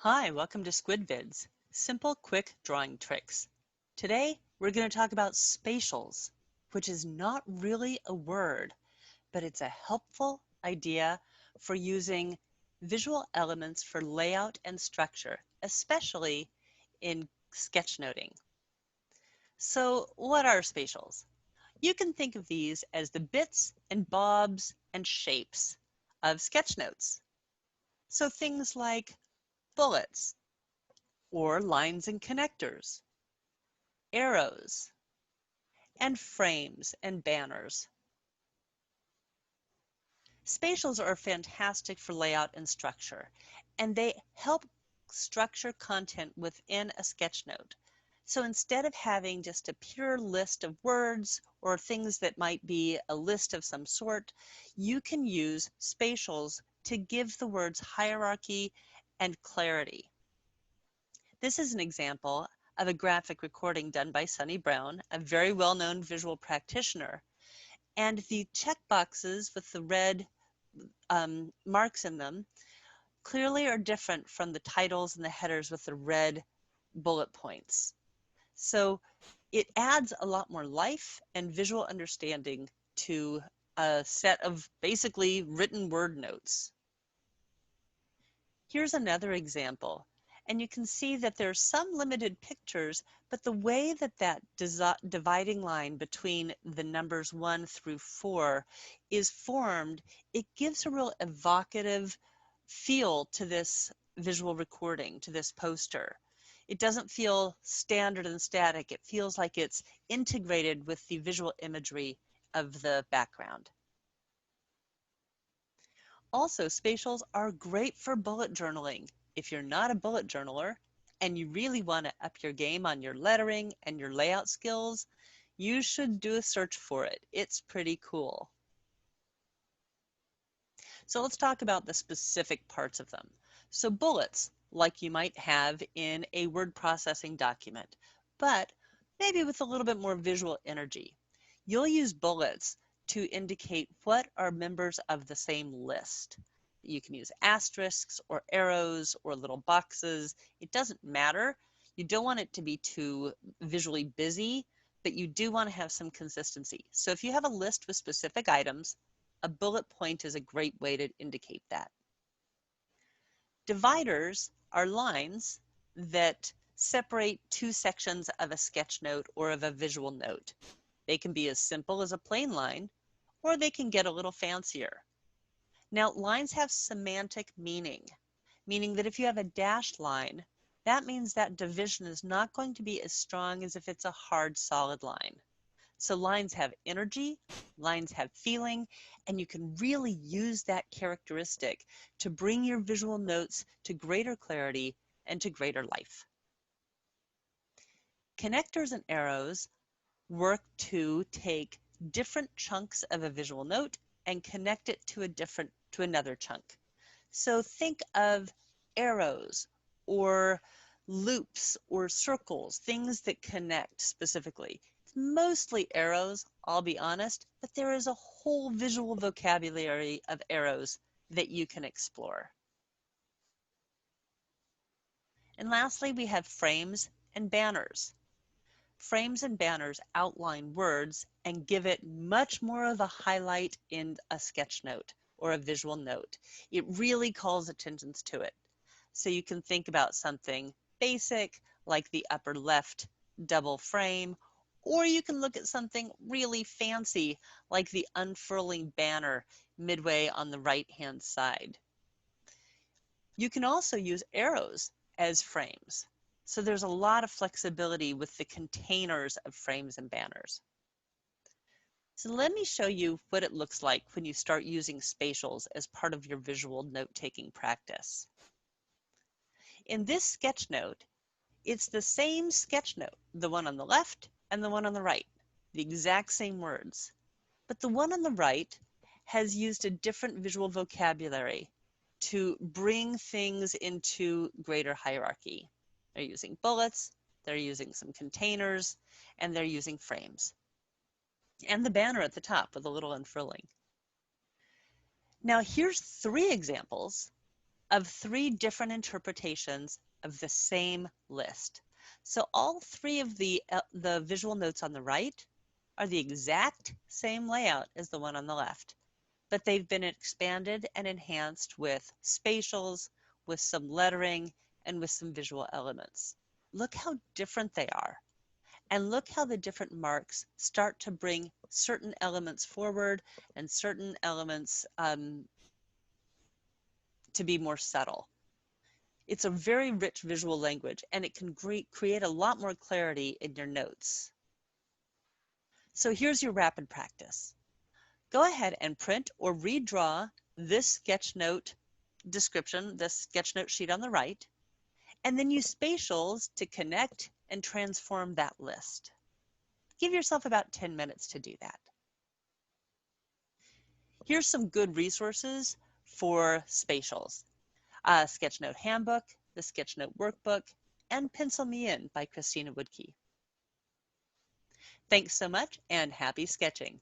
Hi, welcome to SQuiD Vids, simple, quick drawing tricks. Today, we're going to talk about spatials, which is not really a word, but it's a helpful idea for using visual elements for layout and structure, especially in sketchnoting. So, what are spatials? You can think of these as the bits and bobs and shapes of sketchnotes. So things like bullets, or lines and connectors, arrows, and frames and banners. Spatials are fantastic for layout and structure, and they help structure content within a sketchnote. So instead of having just a pure list of words or things that might be a list of some sort, you can use spatials to give the words hierarchy and clarity. This is an example of a graphic recording done by Sunny Brown, a very well-known visual practitioner. And the checkboxes with the red marks in them clearly are different from the titles and the headers with the red bullet points. So it adds a lot more life and visual understanding to a set of basically written word notes. Here's another example. And you can see that there's some limited pictures, but the way that dividing line between the numbers 1 through 4 is formed, it gives a real evocative feel to this visual recording, to this poster. It doesn't feel standard and static. It feels like it's integrated with the visual imagery of the background. Also, spatials are great for bullet journaling. If you're not a bullet journaler and you really want to up your game on your lettering and your layout skills, you should do a search for it. It's pretty cool. So let's talk about the specific parts of them. So bullets, like you might have in a word processing document, but maybe with a little bit more visual energy. You'll use bullets to indicate what are members of the same list. You can use asterisks or arrows or little boxes. It doesn't matter. You don't want it to be too visually busy, but you do want to have some consistency. So if you have a list with specific items, a bullet point is a great way to indicate that. Dividers are lines that separate two sections of a sketch note or of a visual note. They can be as simple as a plain line, or they can get a little fancier. Now, lines have semantic meaning, meaning that if you have a dashed line, that means that division is not going to be as strong as if it's a hard, solid line. So lines have energy, lines have feeling, and you can really use that characteristic to bring your visual notes to greater clarity and to greater life. Connectors and arrows work to take different chunks of a visual note and connect it to another chunk. So think of arrows or loops or circles, things that connect specifically. It's mostly arrows, I'll be honest, but there is a whole visual vocabulary of arrows that you can explore. And lastly, we have frames and banners. Frames and banners outline words and give it much more of a highlight in a sketch note or a visual note. It really calls attention to it. So you can think about something basic like the upper left double frame, or you can look at something really fancy like the unfurling banner midway on the right-hand side. You can also use arrows as frames. So there's a lot of flexibility with the containers of frames and banners. So let me show you what it looks like when you start using spatials as part of your visual note-taking practice. In this sketch note, it's the same sketch note, the one on the left and the one on the right, the exact same words. But the one on the right has used a different visual vocabulary to bring things into greater hierarchy. They're using bullets, they're using some containers, and they're using frames. And the banner at the top with a little unfurling. Now here's 3 examples of 3 different interpretations of the same list. So all 3 of the visual notes on the right are the exact same layout as the one on the left, but they've been expanded and enhanced with spatials, with some lettering, and with some visual elements. Look how different they are. And look how the different marks start to bring certain elements forward and certain elements to be more subtle. It's a very rich visual language, and it can create a lot more clarity in your notes. So here's your rapid practice. Go ahead and print or redraw this sketch note description, this sketch note sheet on the right, and then use spatials to connect and transform that list. Give yourself about 10 minutes to do that. Here's some good resources for spatials. Sketchnote Handbook, the Sketchnote Workbook, and Pencil Me In by Christina Woodkey. Thanks so much and happy sketching.